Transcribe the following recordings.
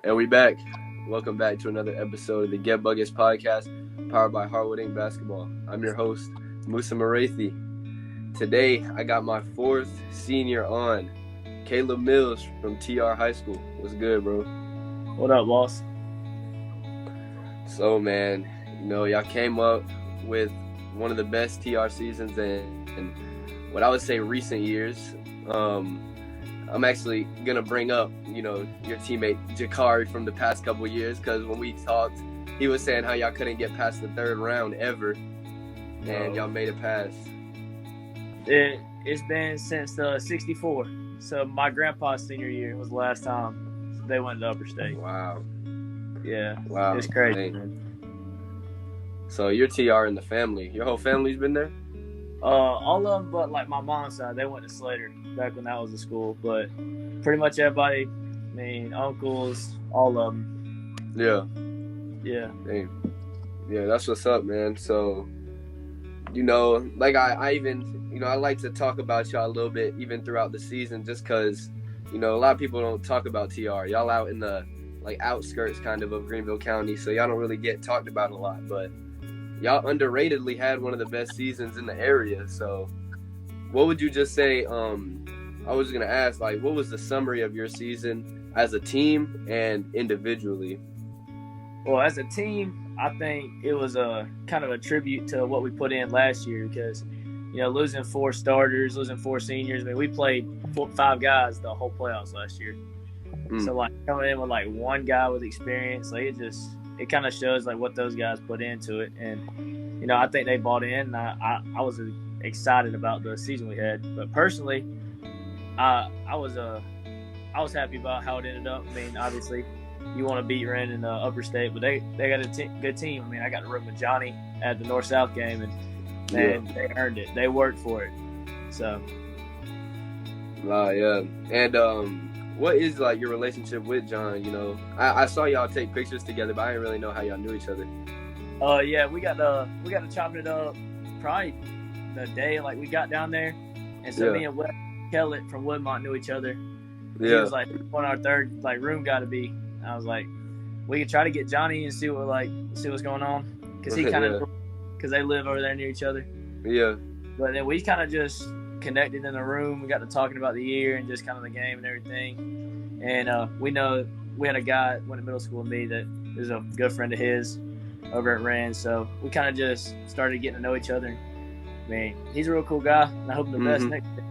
And we back. Welcome back to another episode of the Get Buggets podcast, powered by Harwood Inc. Basketball. I'm your host, Musa Marathi. Today, I got my fourth senior on, Caleb Mills from TR High School. What's good, bro? What up, boss? So, man, y'all came up with one of the best TR seasons in what I would say recent years. I'm actually going to bring up, your teammate Jakari from the past couple of years, because when we talked, he was saying how y'all couldn't get past the third round ever, and y'all made it past. It's been since 64. So my grandpa's senior year was the last time they went to Upper State. Wow. Yeah. Wow. It's crazy, man. So you're TR in the family. Your whole family's been there? All of them, but like my mom's side, they went to Slater back when that was a school. But pretty much everybody, uncles, all of them. Yeah. Yeah. Dang. Yeah, that's what's up, man. So, I even, I like to talk about y'all a little bit even throughout the season, just because, a lot of people don't talk about TR. Y'all out in the outskirts kind of Greenville County, so y'all don't really get talked about a lot, but y'all underratedly had one of the best seasons in the area. So what would you just say? I was going to ask, what was the summary of your season as a team and individually? Well, as a team, I think it was a kind of a tribute to what we put in last year, because, losing 4 starters, losing 4 seniors. We played 5 guys the whole playoffs last year. So, coming in with, one guy with experience, it kind of shows, what those guys put into it. And, I think they bought in. I was excited about the season we had. But personally, I was happy about how it ended up. Obviously, you want to beat Wren in the Upper State, but they got a good team. I got to room with Johnny at the North-South game, and they earned it. They worked for it. So. Yeah. And what is your relationship with John? I saw y'all take pictures together, but I didn't really know how y'all knew each other. Yeah, we got to chopping it up probably the day we got down there, and so me and Wes Kellett from Woodmont knew each other. He was on our third room got to be. I was like, we could try to get Johnny and see what's going on, because he kind of because they live over there near each other. Yeah. But then we kind of just connected in the room. We got to talking about the year and just kind of the game and everything. And we know we had a guy went to middle school with me that is a good friend of his over at Wren. So we kind of just started getting to know each other. He's a real cool guy, and I hope the best next year,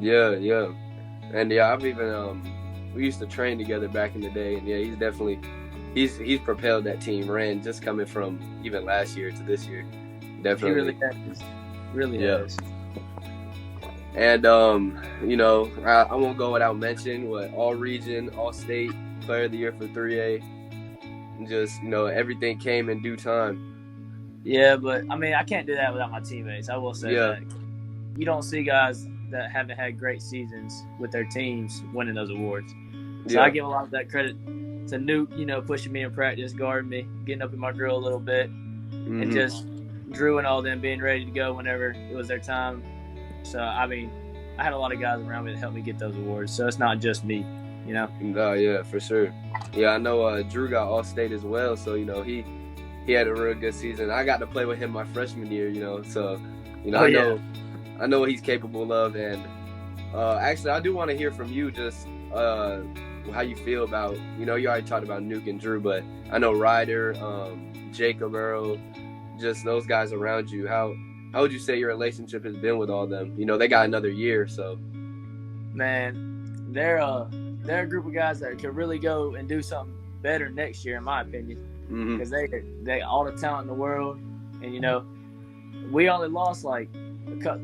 Yeah. And I've even we used to train together back in the day, and he's definitely he's propelled that team. Wren, just coming from even last year to this year, definitely. He really has. And I won't go without mentioning what all-region, all-state player of the year for 3A. And just everything came in due time. Yeah, but I can't do that without my teammates. I will say that you don't see guys that haven't had great seasons with their teams winning those awards. So I give a lot of that credit to Nuke, pushing me in practice, guarding me, getting up in my drill a little bit, and just Drew and all them being ready to go whenever it was their time. So, I had a lot of guys around me that helped me get those awards. So, it's not just me, Yeah, for sure. Yeah, I know Drew got All-State as well. So, he had a real good season. I got to play with him my freshman year, So, I know what he's capable of. And actually, I do want to hear from you just how you feel about, you already talked about Nuke and Drew, but I know Ryder, Jacob Earl, just those guys around you. How would you say your relationship has been with all of them? They got another year, so. Man, they're a group of guys that could really go and do something better next year, in my opinion, because they all the talent in the world, and we only lost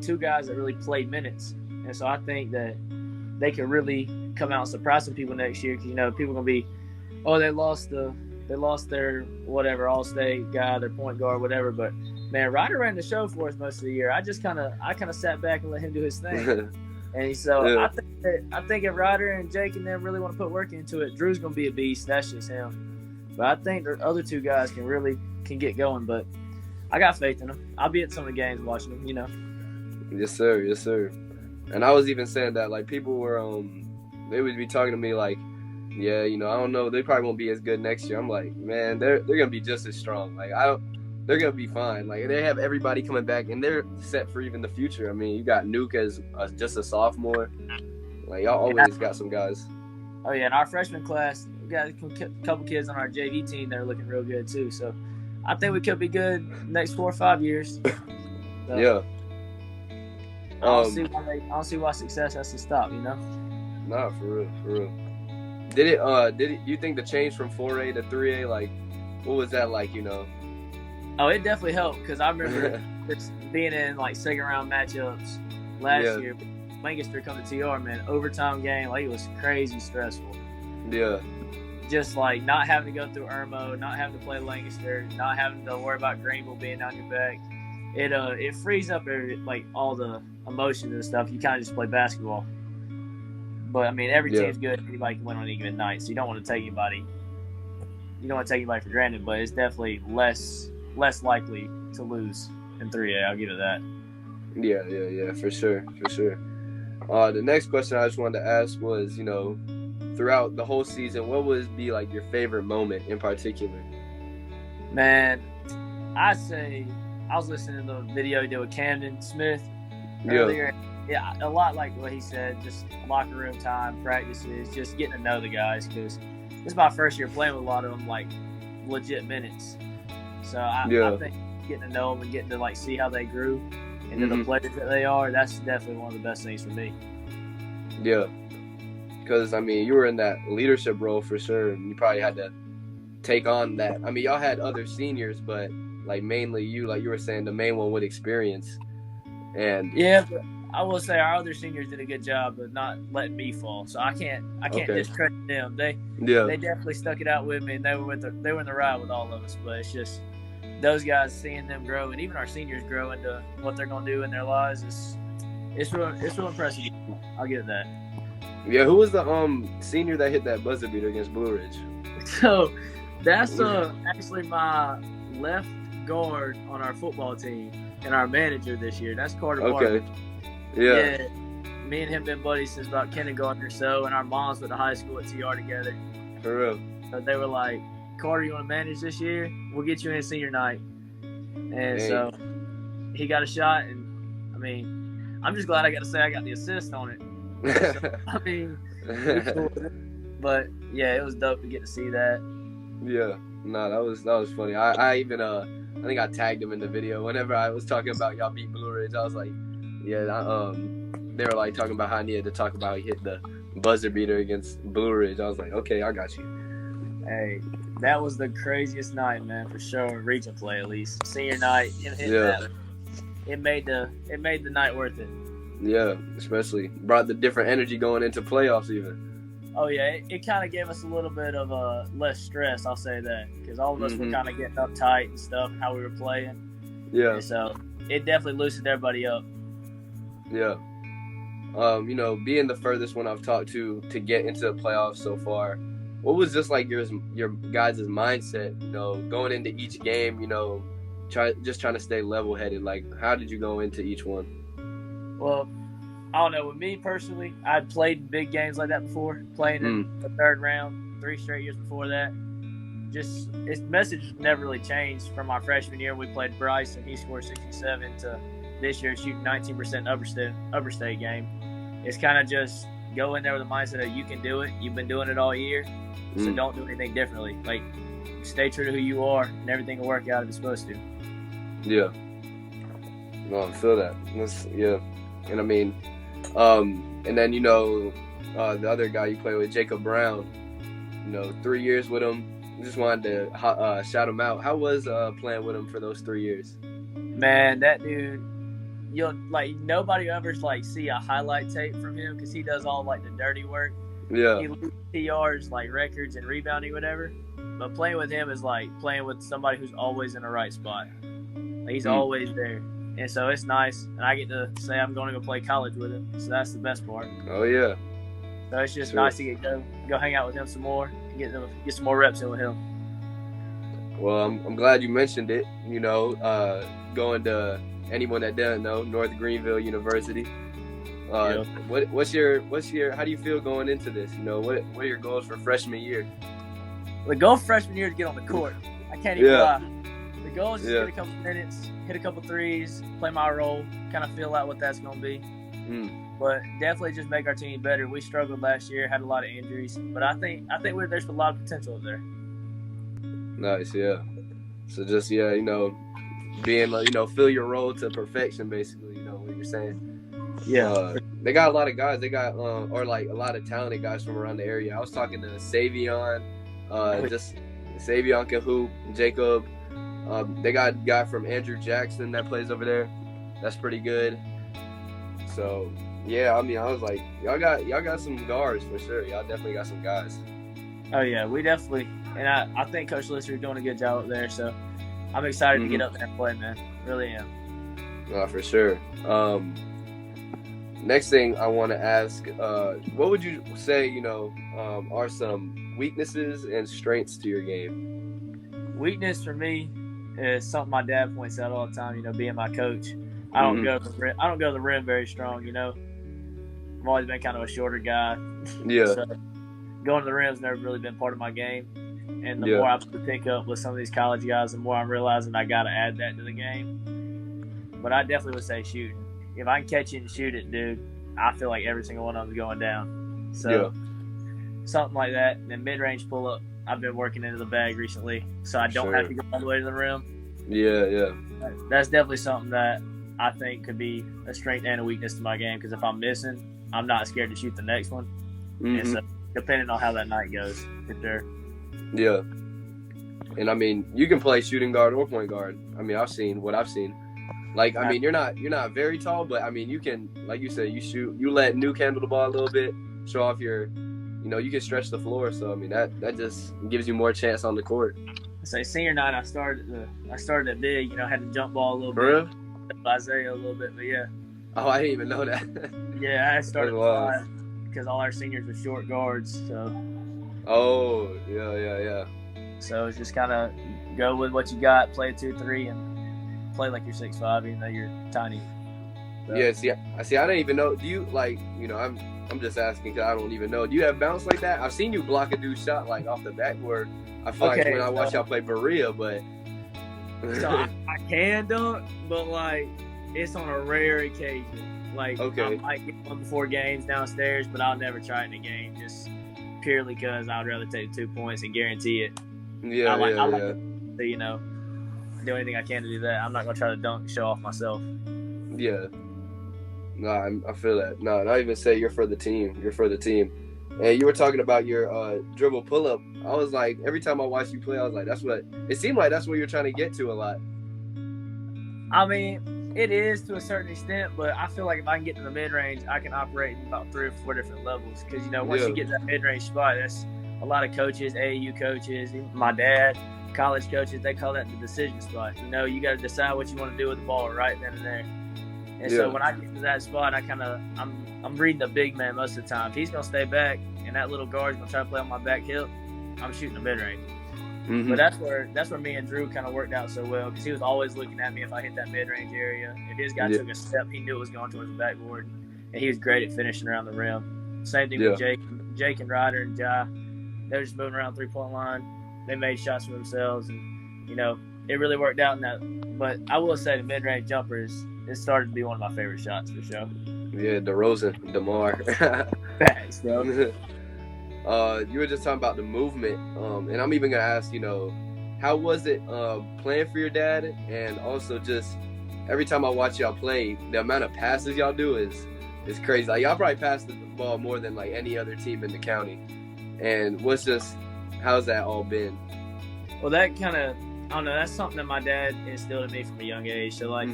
2 guys that really played minutes, and so I think that they could really come out and surprise some people next year, because people are gonna be, they lost their whatever all-state guy, their point guard, whatever, but. Man, Ryder ran the show for us most of the year. I kind of sat back and let him do his thing. And so I think if Ryder and Jake and them really want to put work into it, Drew's going to be a beast. That's just him. But I think the other 2 guys can get going. But I got faith in them. I'll be at some of the games watching them, Yes, sir. And I was even saying that, people were, they would be talking to me Yeah, you know, I don't know. They probably won't be as good next year. I'm like, man, they're gonna be just as strong. Like they're gonna be fine. Like they have everybody coming back, and they're set for even the future. I mean, you got Nuke as just a sophomore. Like y'all always got some guys. Oh yeah, in our freshman class, we got a couple kids on our JV team that are looking real good too. So I think we could be good next 4 or 5 years. So, yeah. I don't see why success has to stop. You know. Nah, for real, for real. Did it? You think the change from 4A to 3A, like, what was that like? You know. Oh, it definitely helped because I remember being in like second round matchups last year. Lancaster come to TR, man, overtime game, like it was crazy stressful. Yeah. Just like not having to go through Irmo, not having to play Lancaster, not having to worry about Greenville being on your back. It frees up like all the emotions and stuff. You kind of just play basketball. But I mean, every team's good. Anybody can win on any given night, so you don't want to take anybody. You don't want to take anybody for granted, but it's definitely less likely to lose in 3A. I'll give it that. Yeah, for sure. The next question I just wanted to ask was, you know, throughout the whole season, what would be like your favorite moment in particular? Man, I'd say I was listening to the video he did with Camden Smith earlier. Yeah, a lot like what he said, just locker room time, practices, just getting to know the guys because this is my first year playing with a lot of them, like legit minutes. So I think getting to know them and getting to like see how they grew into the players that they are, that's definitely one of the best things for me. Yeah, because I mean, you were in that leadership role for sure, and you probably had to take on that. I mean, y'all had other seniors, but like mainly you, like you were saying, the main one with experience. And yeah, but I will say our other seniors did a good job of not letting me fall, so I can't discredit them. They definitely stuck it out with me, and they were in the ride with all of us. But it's just those guys, seeing them grow, and even our seniors grow into what they're gonna do in their lives, it's real impressive. I'll give it that. Yeah, who was the senior that hit that buzzer beater against Blue Ridge? So that's actually my left guard on our football team and our manager this year. That's Carter Barber. Yeah. Me and him been buddies since about kindergarten or so, and our moms went to high school at TR together. For real. So they were like, Carter, you want to manage this year? We'll get you in senior night. And so he got a shot, and I mean, I'm just glad I got to say I got the assist on it. So, I mean, but yeah, it was dope to get to see that. Yeah, no, that was funny. I even I think I tagged him in the video whenever I was talking about y'all beat Blue Ridge. I was like, yeah, they were like talking about how I needed to talk about how he hit the buzzer beater against Blue Ridge. I was like, okay, I got you. Hey, that was the craziest night, man, for sure. Region play, at least senior night. Him hitting that, it made the night worth it. Yeah, especially brought the different energy going into playoffs even. Oh yeah, it kind of gave us a little bit of less stress. I'll say that because all of us were kind of getting uptight and stuff, how we were playing. Yeah. And so it definitely loosened everybody up. Yeah. You know, being the furthest one I've talked to get into the playoffs so far, what was just like your guys' mindset? You know, going into each game, you know, trying to stay level-headed. Like, how did you go into each one? Well, I don't know. With me personally, I'd played in big games like that before, playing in the third round 3 straight years before that. Just its message never really changed from our freshman year. We played Bryce and he scored 67 to this year shooting 19% upper state game. It's kind of just go in there with the mindset that you can do it. You've been doing it all year, so don't do anything differently. Like, stay true to who you are, and everything will work out if it's supposed to. Yeah. No, I feel that. And I mean, and then, you know, the other guy you play with, Jacob Brown, you know, 3 years with him. Just wanted to shout him out. How was playing with him for those 3 years? Man, that dude, nobody ever see a highlight tape from him because he does all the dirty work. Yeah. He leads TRs records and rebounding, whatever. But playing with him is like playing with somebody who's always in the right spot. He's always there. And so it's nice, and I get to say I'm going to go play college with him, so that's the best part. Oh, yeah. So it's just nice to go hang out with him some more and get some more reps in with him. Well, I'm glad you mentioned it. You know, going to anyone that doesn't know, North Greenville University. What's your how do you feel going into this? You know, what are your goals for freshman year? The goal for freshman year is to get on the court. I can't even lie. The goal is just get a couple minutes, hit a couple threes, play my role, kind of feel out what that's going to be. But definitely just make our team better. We struggled last year, had a lot of injuries, but I think there's a lot of potential up there. Nice, yeah. So just you know, being fill your role to perfection, basically. You know what you're saying. Yeah. They got a lot of guys. They got or like a lot of talented guys from around the area. I was talking to Savion, just Savion can hoop, Jacob. They got a guy from Andrew Jackson that plays over there. That's pretty good. So yeah, I mean, I was like, y'all got some guards for sure. Y'all definitely got some guys. Oh yeah, we definitely, and I think Coach Lister is doing a good job up there. So I'm excited to get up there and play, man. Really am. For sure. Next thing I want to ask, what would you say, are some weaknesses and strengths to your game? Weakness for me is something my dad points out all the time. You know, being my coach, I don't go to the rim very strong. You know, I've always been kind of a shorter guy. Yeah. So going to the rim's never really been part of my game. And the more I pick up with some of these college guys, the more I'm realizing I got to add that to the game. But I definitely would say shooting. If I can catch it and shoot it, dude, I feel like every single one of them is going down. So something like that. And then mid-range pull-up, I've been working into the bag recently, so I don't have to go all the way to the rim. Yeah. That's definitely something that I think could be a strength and a weakness to my game, because if I'm missing, I'm not scared to shoot the next one. And so depending on how that night goes, for sure. Yeah. And I mean, you can play shooting guard or point guard. I mean, I've seen what I've seen. Like, I mean, you're not very tall, but I mean, you can, like you said, you shoot, you let Nuke handle the ball a little bit, show off your, you can stretch the floor. So I mean, that just gives you more chance on the court. Say senior night, I started at big. Had to jump ball a little For bit. Isaiah a little bit, but yeah. Oh, I didn't even know that. Yeah, I started at 5 because all our seniors were short guards. So. Oh, yeah. So it's just kind of go with what you got, play a 2-3, and play like you're 6'5", even though you're tiny. So. Yeah, see, I didn't even know. Do you I'm just asking because I don't even know. Do you have bounce like that? I've seen you block a dude's shot like off the backboard. I feel like when I watch y'all play Berea, but so I can dunk, but like it's on a rare occasion. Like I might get one before games downstairs, but I'll never try it in a game just purely because I'd rather take 2 points and guarantee it. Yeah, I like to, do anything I can to do that. I'm not gonna try to dunk, show off myself. Yeah. No, I feel that. No, not even say you're for the team. You're for the team. And you were talking about your dribble pull-up. I was like, every time I watch you play, I was like, it seemed like that's what you're trying to get to a lot. I mean, it is to a certain extent, but I feel like if I can get to the mid-range, I can operate in about 3 or 4 different levels. Because, once you get to that mid-range spot, that's a lot of coaches, AAU coaches, even my dad, college coaches, they call that the decision spot. You got to decide what you want to do with the ball right then and there. And so when I get to that spot, I'm reading the big man most of the time. If he's going to stay back and that little guard's going to try to play on my back hip, I'm shooting the mid-range. But that's where me and Drew kind of worked out so well, because he was always looking at me if I hit that mid-range area. If his guy took a step, he knew it was going towards the backboard. And he was great at finishing around the rim. Same thing with Jake and Ryder and Jai. They were just moving around the 3-point line. They made shots for themselves, and it really worked out in that. But I will say the mid-range jumper it started to be one of my favorite shots for sure. Yeah, DeRozan, DeMar. Thanks, bro. You were just talking about the movement, and I'm even gonna ask, how was it playing for your dad, and also just every time I watch y'all play, the amount of passes y'all do is crazy. Like y'all probably pass the ball more than like any other team in the county. And how's that all been? Well, that kind of, I don't know, that's something that my dad instilled in me from a young age. So, like,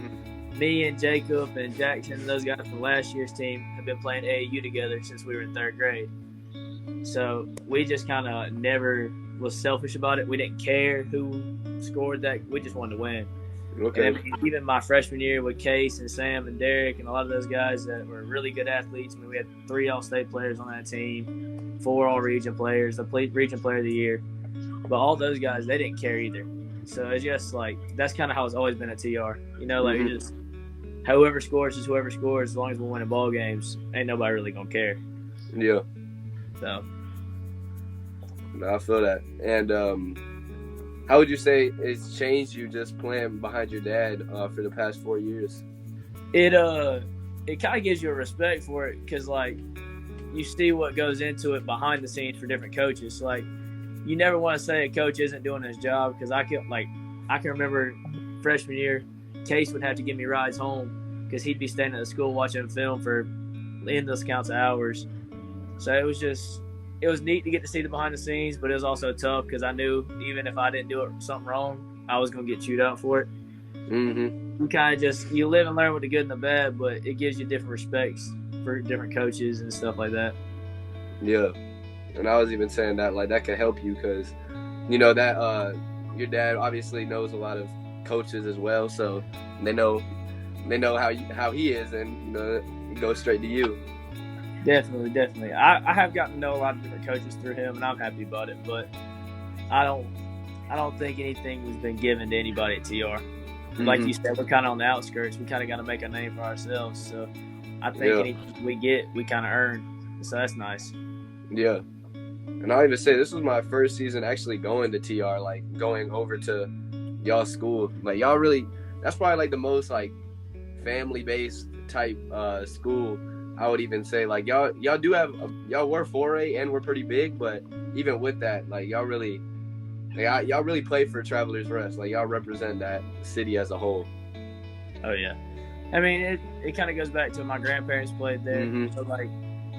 me and Jacob and Jackson, those guys from last year's team, have been playing AAU together since we were in 3rd grade. So, we just kind of never was selfish about it. We didn't care who scored that. We just wanted to win. Okay. And even my freshman year with Case and Sam and Derek and a lot of those guys that were really good athletes. I mean, we had 3 All-State players on that team, 4 All-Region players, the Region Player of the Year. But all those guys, they didn't care either. So it's just like, that's kind of how it's always been at TR. You're just whoever scores is whoever scores. As long as we're winning ball games, ain't nobody really gonna care. Yeah. So. No, I feel that. And how would you say it's changed you just playing behind your dad for the past 4 years? It kind of gives you a respect for it because like you see what goes into it behind the scenes for different coaches. So, like you never want to say a coach isn't doing his job because I can remember freshman year, Case would have to give me rides home because he'd be staying at the school watching film for endless counts of hours. So it was neat to get to see the behind the scenes, but it was also tough because I knew even if I didn't do something wrong, I was going to get chewed out for it. Mm-hmm. You kind of you live and learn with the good and the bad, but it gives you different respects for different coaches and stuff like that. Yeah. And I was even saying that, like, that could help you because, you know, that your dad obviously knows a lot of coaches as well, so they know how he is, and, you know, it goes straight to you. Definitely. I have gotten to know a lot of different coaches through him, and I'm happy about it. But I don't think anything has been given to anybody at TR. Mm-hmm. Like you said, we're kind of on the outskirts. We kind of got to make a name for ourselves. So I think anything we get, we kind of earn. So that's nice. Yeah. And I'll even say this was my first season actually going to TR, like going over to y'all school. Like y'all really, that's probably like the most like family-based type school. I would even say like y'all do have y'all were 4A and we're pretty big, but even with that, like y'all really play for Travelers Rest. Like y'all represent that city as a whole. Oh yeah, I mean it kind of goes back to my grandparents played there. Mm-hmm. So like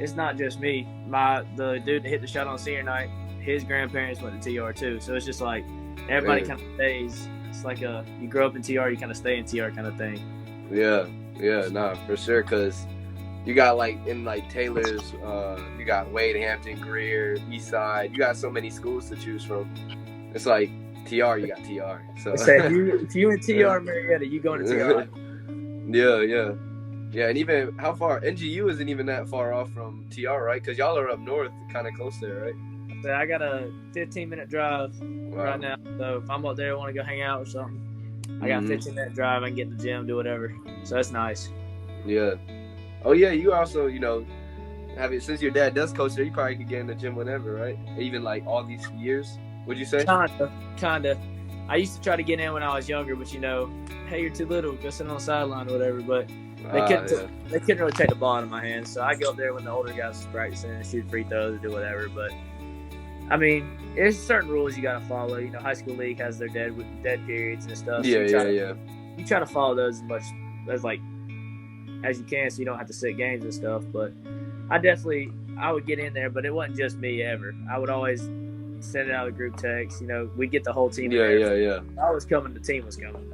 it's not just me. The dude that hit the shot on senior night, his grandparents went to TR too. So it's just like everybody kind of stays. It's like you grow up in TR, you kind of stay in TR kind of thing. Yeah, nah, for sure, because you got like in like Taylor's, you got Wade, Hampton, Greer, Eastside. You got so many schools to choose from. It's like TR, you got TR. So if you in TR, Marietta, you going to TR. Yeah. And even how far NGU isn't even that far off from TR, right? Because y'all are up north, kind of close there, right? So I got a 15-minute drive right now. So if I'm up there, want to go hang out or something, I got a 15-minute drive. I can get in the gym, do whatever. So that's nice. Yeah. Oh yeah, you also, you know, since your dad does coach there, you probably could get in the gym whenever, right? Even like all these years, would you say? Kinda. I used to try to get in when I was younger, but you know, hey, you're too little, go sit on the sideline or whatever. But they couldn't really take the ball out of my hands, so I go up there when the older guys was practicing and shoot free throws or do whatever. But I mean, there's certain rules you gotta follow. You know, high school league has their dead periods and stuff. So you try to follow those as much as you can, so you don't have to sit games and stuff. But I would get in there, but it wasn't just me ever. I would always send out a group text. You know, we'd get the whole team. Yeah. I was coming, the team was coming.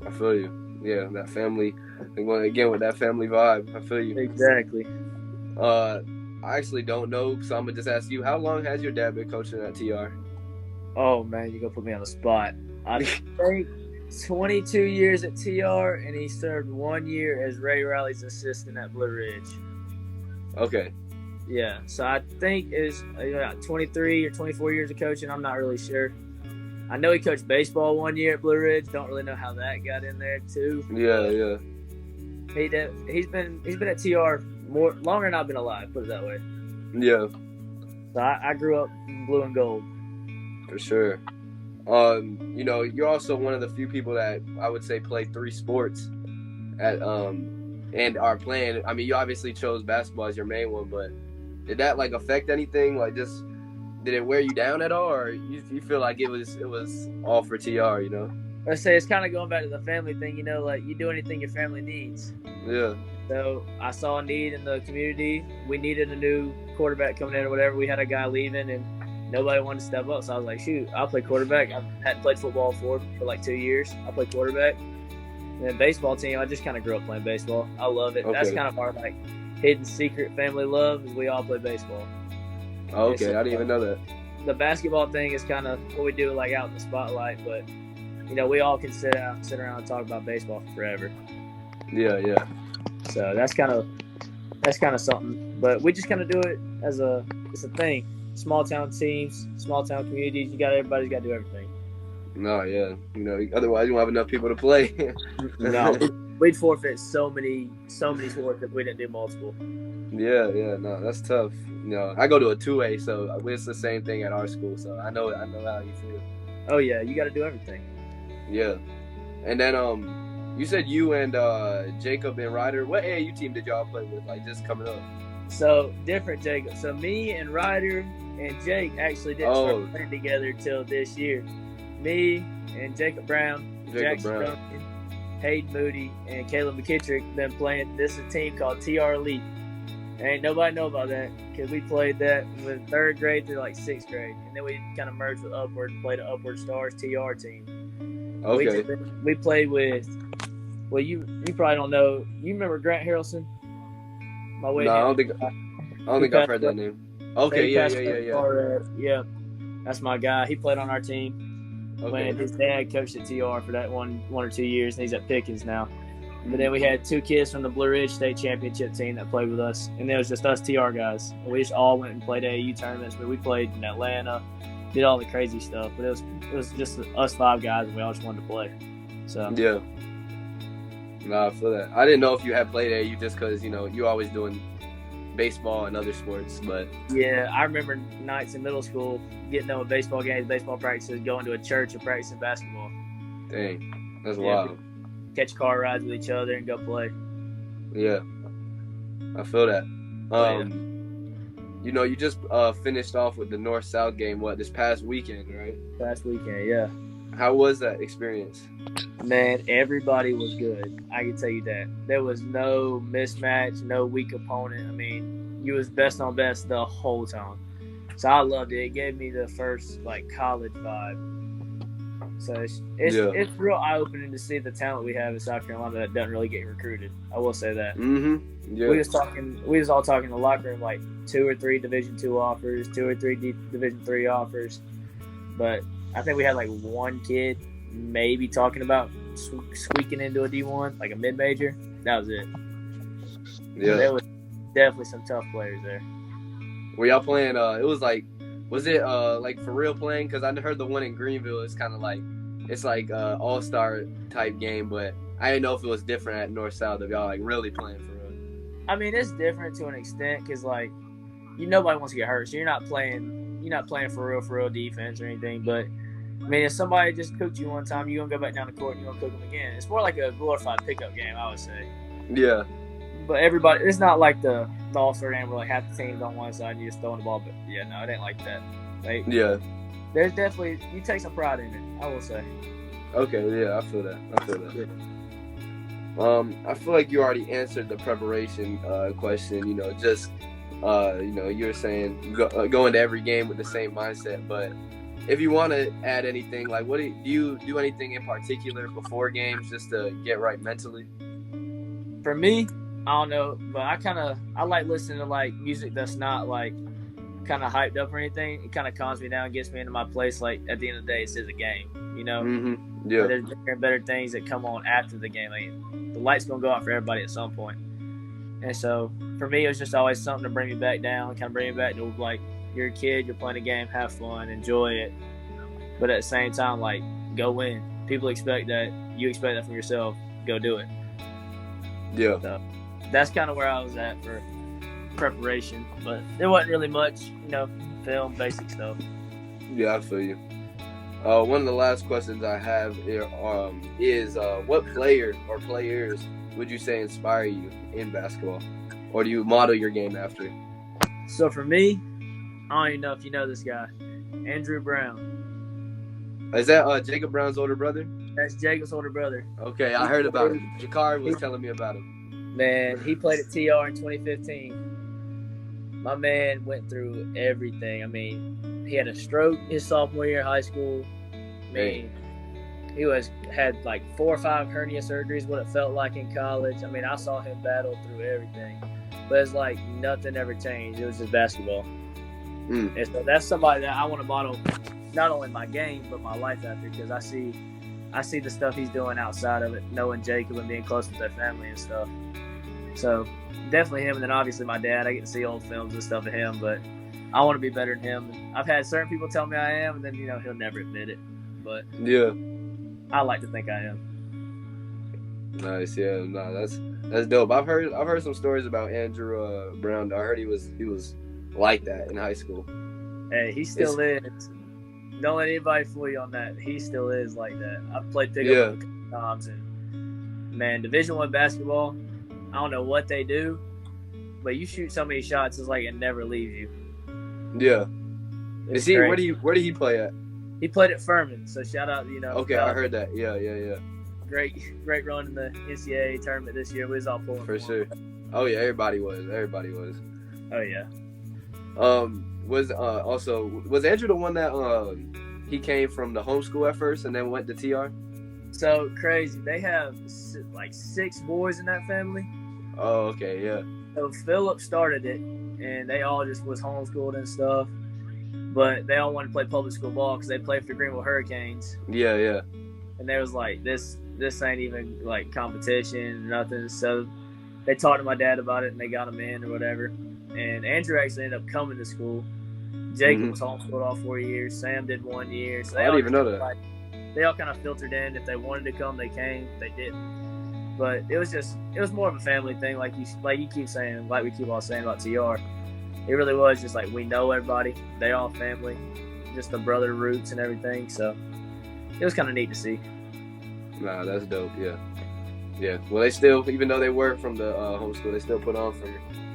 I feel you. Yeah, that family. Again, with that family vibe, I feel you. Exactly. I actually don't know, so I'm gonna just ask you: how long has your dad been coaching at TR? Oh man, you're gonna put me on the spot. I think 22 years at TR, and he served 1 year as Ray Riley's assistant at Blue Ridge. Okay. Yeah, so I think it's 23 or 24 years of coaching. I'm not really sure. I know he coached baseball 1 year at Blue Ridge. Don't really know how that got in there too. Yeah. He's been at TR longer than I've been alive. Put it that way. Yeah. So I grew up in blue and gold. For sure. You know, you're also one of the few people that I would say play 3 sports at and are playing. I mean, you obviously chose basketball as your main one, but did that like affect anything? Like, just did it wear you down at all, or you feel like it was all for TR? You know. I say it's kind of going back to the family thing. You know, like you do anything your family needs. Yeah. So I saw a need in the community. We needed a new quarterback coming in or whatever. We had a guy leaving and nobody wanted to step up. So I was like, shoot, I'll play quarterback. I hadn't played football for like 2 years. I'll play quarterback. And then baseball team, I just kind of grew up playing baseball. I love it. Okay. That's kind of our like hidden secret family love is we all play baseball. Oh, okay. So, I didn't even know that. The basketball thing is kind of what we do like out in the spotlight, but you know, we all can sit around and talk about baseball forever. Yeah. So that's kind of something, but we just kind of do it as it's a thing. Small town teams, small town communities. Everybody's got to do everything. No, yeah, you know, otherwise you won't have enough people to play. No, we'd forfeit so many sports if we didn't do multiple. Yeah, no, that's tough. I go to a 2A, so it's the same thing at our school. So I know how you feel. Oh yeah, you got to do everything. Yeah, and then you said you and Jacob and Ryder. What AAU team did y'all play with? Like just coming up. So different, Jacob. So me and Ryder and Jake actually didn't start playing together till this year. Me and Jacob Brown, Jackson Duncan, Hayden Moody, and Caleb McKittrick been playing. This is a team called TR Elite. Ain't nobody know about that because we played that with 3rd grade through like 6th grade, and then we kind of merged with Upward and played an Upward Stars TR team. Okay. We played with. Well, you probably don't know. You remember Grant Harrelson? No, I don't think I've heard that name. Okay, yeah. That's my guy. He played on our team when his dad coached at TR for that one or 2 years, and he's at Pickens now. But then we had 2 kids from the Blue Ridge State Championship team that played with us, and it was just us TR guys. We just all went and played AAU tournaments, but we played in Atlanta, did all the crazy stuff. But it was just us 5 guys, and we all just wanted to play. So yeah. No, I feel that. I didn't know if you had played AAU just because, you're always doing baseball and other sports, but... Yeah, I remember nights in middle school getting done with baseball games, baseball practices, going to a church and practicing basketball. Dang, that's wild. Catch car rides with each other and go play. Yeah, I feel that. You just finished off with the North-South game, this past weekend, right? Past weekend, yeah. How was that experience? Man, everybody was good. I can tell you that. There was no mismatch, no weak opponent. I mean, you was best on best the whole time. So I loved it. It gave me the first, college vibe. So it's real eye-opening to see the talent we have in South Carolina that doesn't really get recruited. I will say that. Mm-hmm. Yeah. We was all talking in the locker room, 2 or 3 Division II offers, 2 or 3 Division III offers. But I think we had, 1 kid maybe talking about squeaking into a D1, a mid-major. That was it. Yeah. There was definitely some tough players there. Were y'all playing, was it for real playing? Because I heard the one in Greenville is kind of it's all-star type game, but I didn't know if it was different at North-South if y'all really playing for real. I mean, it's different to an extent because nobody wants to get hurt, so you're not playing for real defense or anything. But I mean, if somebody just cooked you one time, you're gonna go back down the court and you're gonna cook them again. It's more like a glorified pickup game, I would say. Yeah. But it's not like the all-star game where half the team's on one side and you're just throwing the ball. But yeah, no, it ain't like that. Yeah. There's definitely, you take some pride in it, I will say. Okay, yeah, I feel that. I feel like you already answered the preparation question. You were saying go into every game with the same mindset. But if you want to add anything, what do you do anything in particular before games just to get right mentally? For me, I don't know, but I like listening to music that's not kind of hyped up or anything. It kind of calms me down, gets me into my place. At the end of the day, it's a game, Mm-hmm. Yeah. But there's bigger and better things that come on after the game. The light's gonna go out for everybody at some point. And so for me, it was just always something to bring me back down, kind of bring me back to you're a kid, you're playing a game, have fun, enjoy it. But at the same time, go win. People expect that. You expect that from yourself. Go do it. Yeah. So that's kind of where I was at for preparation, but there wasn't really much, film, basic stuff. Yeah, I feel you. One of the last questions I have here, is what player or players would you say inspire you in basketball, or do you model your game after? So for me, I don't even know if you know this guy, Andrew Brown. Is that Jacob Brown's older brother? That's Jacob's older brother. Okay, I heard about him. Jakar was telling me about him. Man, he played at TR in 2015. My man went through everything. I mean, he had a stroke his sophomore year of high school. I mean, he had 4 or 5 hernia surgeries, what it felt like in college. I mean, I saw him battle through everything. But it's nothing ever changed. It was just basketball. And so that's somebody that I want to model not only my game, but my life after, because I see the stuff he's doing outside of it, knowing Jacob and being close with their family and stuff. So definitely him, and then obviously my dad. I get to see old films and stuff of him, but I want to be better than him. I've had certain people tell me I am, and then he'll never admit it. But yeah, I like to think I am. Nice, yeah, no, that's dope. I've heard some stories about Andrew Brown. I heard he was like that in high school. Hey, he still is. Don't let anybody fool you on that. He still is like that. I've played pickup a couple times, and man, Division I basketball, I don't know what they do, but you shoot so many shots, it's like it never leaves you. Yeah. Is he? Where did he play at? He played at Furman, so shout out, Okay, I heard that. Yeah. Great run in the NCAA tournament this year. We was all pulling for sure. Oh yeah, everybody was. Oh yeah. Was Andrew the one that he came from the homeschool at first and then went to TR? So crazy. They have like 6 boys in that family. Oh, okay, yeah. So Philip started it, and they all just was homeschooled and stuff. But they all wanted to play public school ball because they played for the Greenville Hurricanes. Yeah. And they was like, this ain't even like competition, nothing. So they talked to my dad about it, and they got him in or whatever. And Andrew actually ended up coming to school. Jacob was homeschooled all 4 years. Sam did 1 year. So I didn't even know that. They all kind of filtered in. If they wanted to come, they came. If they didn't. But it was more of a family thing, like you keep saying, like we keep all saying about TR. It really was just like we know everybody. They all family, just the brother roots and everything. So it was kind of neat to see. Nah, that's dope. Yeah. Well, they still, even though they were from the homeschool, they still put on for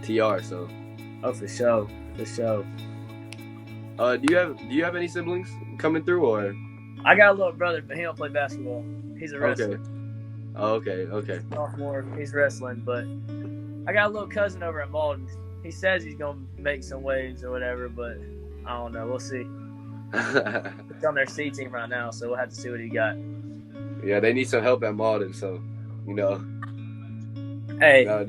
TR. So. Oh, for sure. Do you have any siblings coming through, or? I got a little brother, but he don't play basketball. He's a wrestler. Okay. Sophomore, he's wrestling, but I got a little cousin over at Malden. He says he's gonna make some waves or whatever, but I don't know. We'll see. He's on their C team right now, so we'll have to see what he got. Yeah, they need some help at Malden, so Hey, I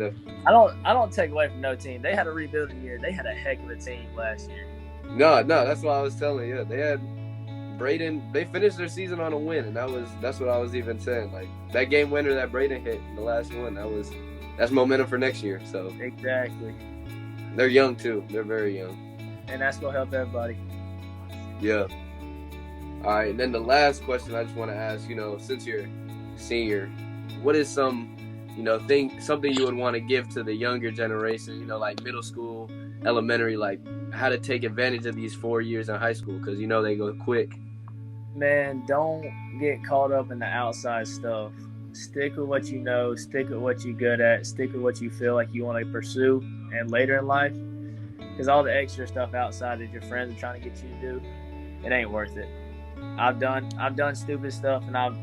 don't take away from no team. They had a rebuilding year. They had a heck of a team last year. No, that's what I was telling you. They had Braden. They finished their season on a win, and that's what I was even saying. Like that game winner that Braden hit, the last one, that's momentum for next year. So exactly. They're young too. They're very young, and that's gonna help everybody. Yeah. All right, and then the last question I just want to ask, since you're senior, what is something you would want to give to the younger generation, like middle school, elementary, like how to take advantage of these 4 years in high school, because they go quick. Man, don't get caught up in the outside stuff. Stick with what you know, stick with what you're good at, stick with what you feel like you want to pursue and later in life, because all the extra stuff outside that your friends are trying to get you to do, it ain't worth it. I've done stupid stuff, and I've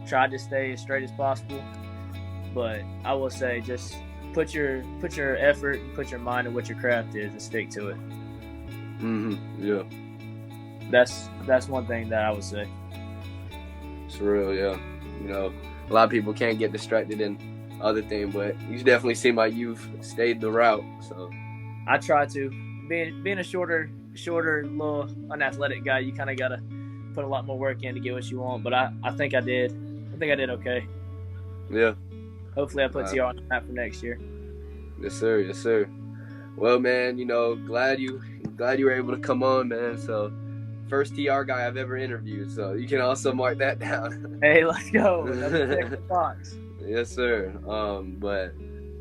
tried to stay as straight as possible, but I will say just put your effort and put your mind in what your craft is and stick to it. Yeah. That's one thing that I would say. It's real, yeah. A lot of people can't get distracted in other things, but you definitely seem like you've stayed the route. So I try to. Being a shorter, little unathletic guy, you kind of gotta put a lot more work in to get what you want. But I think I did. I think I did okay. Yeah. Hopefully, I put TR on the map for next year. Yes, sir. Well, man, glad you were able to come on, man. So, first TR guy I've ever interviewed. So you can also mark that down. Hey, let's go. Another box. Yes, sir. But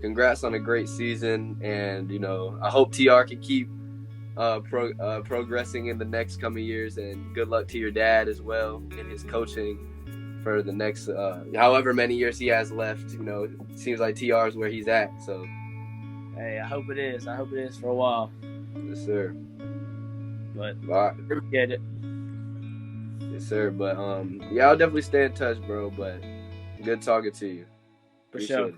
congrats on a great season, and I hope TR can keep progressing in the next coming years, and good luck to your dad as well in his coaching for the next however many years he has left. It seems like TR is where he's at, so hey, I hope it is for a while. Yes, sir. But appreciate it. Yes, sir. But I'll definitely stay in touch, bro. But good talking to you. For sure.